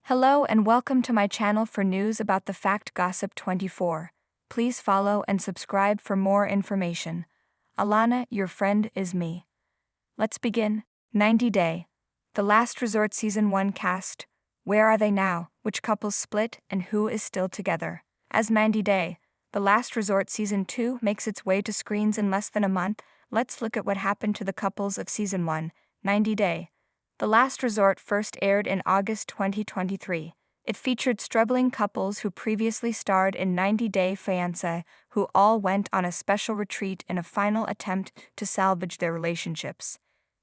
Hello and welcome to my channel for news about the Fact Gossip 24. Please follow and subscribe for more information. Alana, your friend, is me. Let's begin. 90 Day. The Last Resort Season 1 cast. Where are they now? Which couples split and who is still together? As 90 Day. The Last Resort Season 2 makes its way to screens in less than a month. Let's look at what happened to the couples of Season 1, 90 Day. The Last Resort first aired in August 2023. It featured struggling couples who previously starred in 90 Day Fiancé, who all went on a special retreat in a final attempt to salvage their relationships.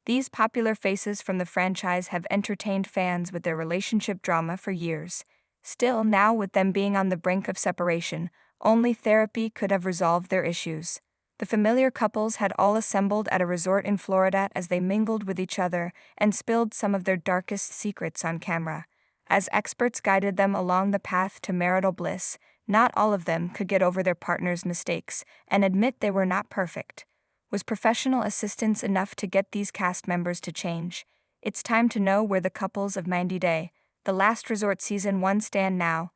These popular faces from the franchise have entertained fans with their relationship drama for years. Still, now with them being on the brink of separation, only therapy could have resolved their issues. The familiar couples had all assembled at a resort in Florida as they mingled with each other and spilled some of their darkest secrets on camera. As experts guided them along the path to marital bliss, not all of them could get over their partner's mistakes and admit they were not perfect. Was professional assistance enough to get these cast members to change? It's time to know where the couples of 90 Day, The Last Resort Season 1 stand now.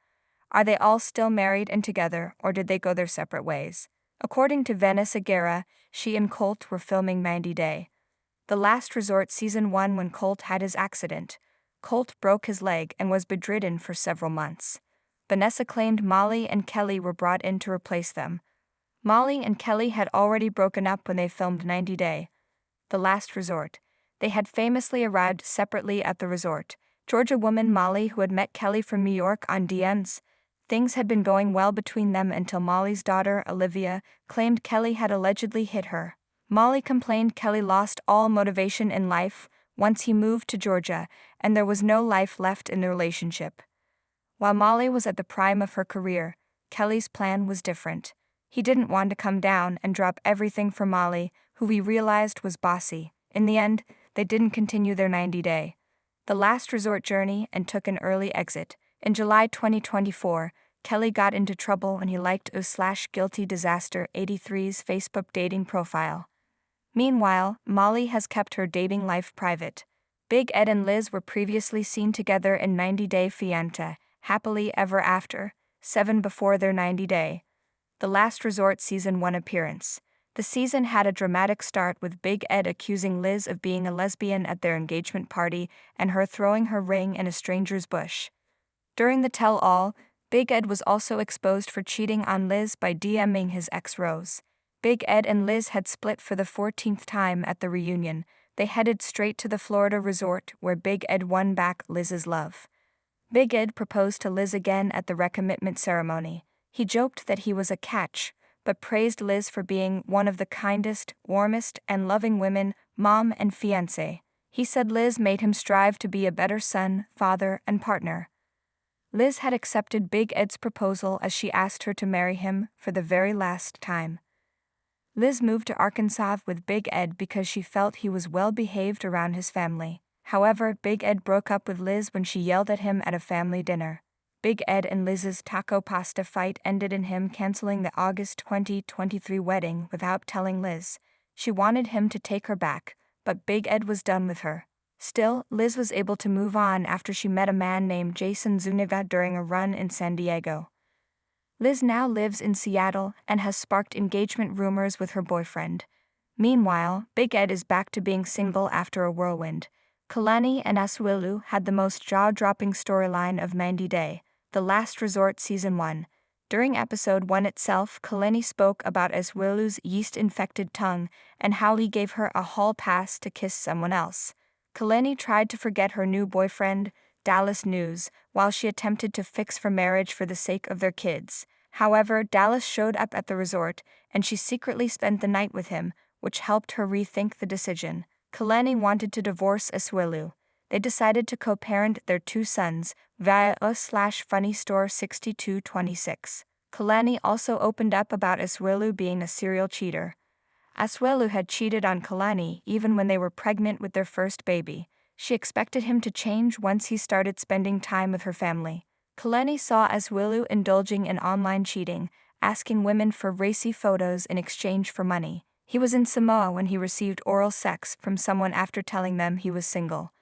Are they all still married and together, or did they go their separate ways? According to Vanessa Guerra, she and Colt were filming 90 Day. The Last Resort Season 1 when Colt had his accident. Colt broke his leg and was bedridden for several months. Vanessa claimed Molly and Kelly were brought in to replace them. Molly and Kelly had already broken up when they filmed 90 Day. The Last Resort. They had famously arrived separately at the resort. Georgia woman Molly, who had met Kelly from New York on DMs. Things had been going well between them until Molly's daughter, Olivia, claimed Kelly had allegedly hit her. Molly complained Kelly lost all motivation in life once he moved to Georgia, and there was no life left in the relationship. While Molly was at the prime of her career, Kelly's plan was different. He didn't want to come down and drop everything for Molly, who he realized was bossy. In the end, they didn't continue their 90 Day. The Last Resort journey and took an early exit. In July 2024, Kelly got into trouble when he liked /Guilty Disaster 83's Facebook dating profile. Meanwhile, Molly has kept her dating life private. Big Ed and Liz were previously seen together in 90 Day Fiancé, Happily Ever After, 7 before their 90 Day. The Last Resort Season 1 appearance. The season had a dramatic start with Big Ed accusing Liz of being a lesbian at their engagement party and her throwing her ring in a stranger's bush. During the tell-all, Big Ed was also exposed for cheating on Liz by DMing his ex Rose. Big Ed and Liz had split for the 14th time at the reunion. They headed straight to the Florida resort where Big Ed won back Liz's love. Big Ed proposed to Liz again at the recommitment ceremony. He joked that he was a catch, but praised Liz for being one of the kindest, warmest, and loving women, mom and fiancé. He said Liz made him strive to be a better son, father, and partner. Liz had accepted Big Ed's proposal as she asked her to marry him for the very last time. Liz moved to Arkansas with Big Ed because she felt he was well behaved around his family. However, Big Ed broke up with Liz when she yelled at him at a family dinner. Big Ed and Liz's taco pasta fight ended in him canceling the August 2023 wedding without telling Liz. She wanted him to take her back, but Big Ed was done with her. Still, Liz was able to move on after she met a man named Jason Zuniga during a run in San Diego. Liz now lives in Seattle and has sparked engagement rumors with her boyfriend. Meanwhile, Big Ed is back to being single after a whirlwind. Kalani and Asuelu had the most jaw-dropping storyline of 90 Day, The Last Resort Season 1. During episode 1 itself, Kalani spoke about Asuelu's yeast-infected tongue and how he gave her a hall pass to kiss someone else. Kalani tried to forget her new boyfriend, Dallas News, while she attempted to fix for marriage for the sake of their kids. However, Dallas showed up at the resort, and she secretly spent the night with him, which helped her rethink the decision. Kalani wanted to divorce Asuelu. They decided to co-parent their two sons via /FunnyStore6226. Kalani also opened up about Asuelu being a serial cheater. Asuelu had cheated on Kalani even when they were pregnant with their first baby. She expected him to change once he started spending time with her family. Kalani saw Asuelu indulging in online cheating, asking women for racy photos in exchange for money. He was in Samoa when he received oral sex from someone after telling them he was single.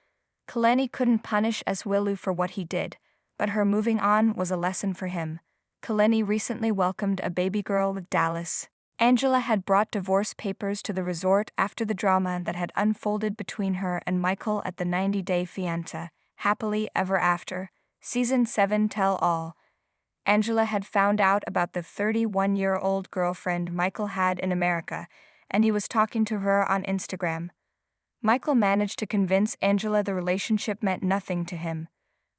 Kalani couldn't punish Asuelu for what he did, but her moving on was a lesson for him. Kaleni recently welcomed a baby girl with Dallas. Angela had brought divorce papers to the resort after the drama that had unfolded between her and Michael at the 90-day fiancé, Happily Ever After, Season 7 Tell All. Angela had found out about the 31-year-old girlfriend Michael had in America, and he was talking to her on Instagram. Michael managed to convince Angela the relationship meant nothing to him.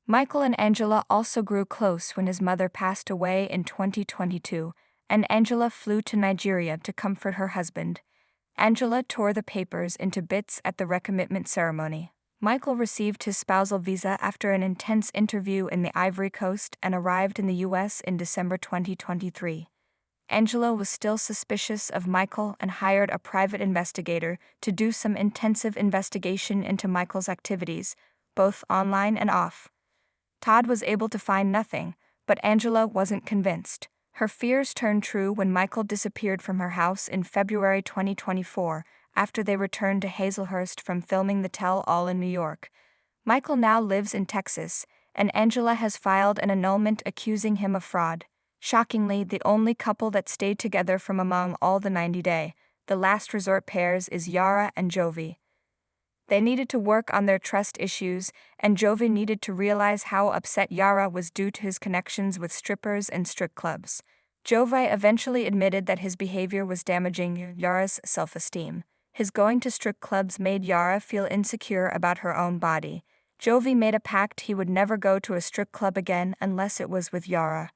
Michael and Angela also grew close when his mother passed away in 2022, and Angela flew to Nigeria to comfort her husband. Angela tore the papers into bits at the recommitment ceremony. Michael received his spousal visa after an intense interview in the Ivory Coast and arrived in the U.S. in December 2023. Angela was still suspicious of Michael and hired a private investigator to do some intensive investigation into Michael's activities, both online and off. Todd was able to find nothing, but Angela wasn't convinced. Her fears turned true when Michael disappeared from her house in February 2024 after they returned to Hazelhurst from filming the Tell All in New York. Michael now lives in Texas, and Angela has filed an annulment accusing him of fraud. Shockingly, the only couple that stayed together from among all the 90-day, the last resort pairs is Yara and Jovi. They needed to work on their trust issues, and Jovi needed to realize how upset Yara was due to his connections with strippers and strip clubs. Jovi eventually admitted that his behavior was damaging Yara's self-esteem. His going to strip clubs made Yara feel insecure about her own body. Jovi made a pact he would never go to a strip club again unless it was with Yara.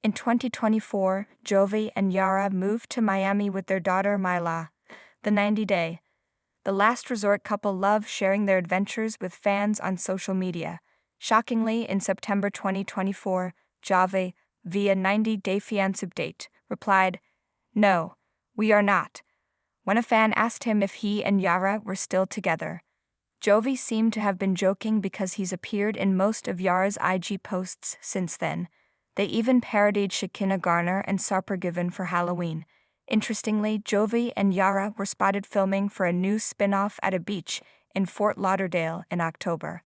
In 2024, Jovi and Yara moved to Miami with their daughter Myla. The 90-day. The last resort couple love sharing their adventures with fans on social media. Shockingly, in September 2024, Jovi, via 90-day fiancé update, replied, "No, we are not," when a fan asked him if he and Yara were still together. Jovi seemed to have been joking because he's appeared in most of Yara's IG posts since then. They even parodied Shekinah Garner and Sarper for Halloween. Interestingly, Jovi and Yara were spotted filming for a new spin-off at a beach in Fort Lauderdale in October.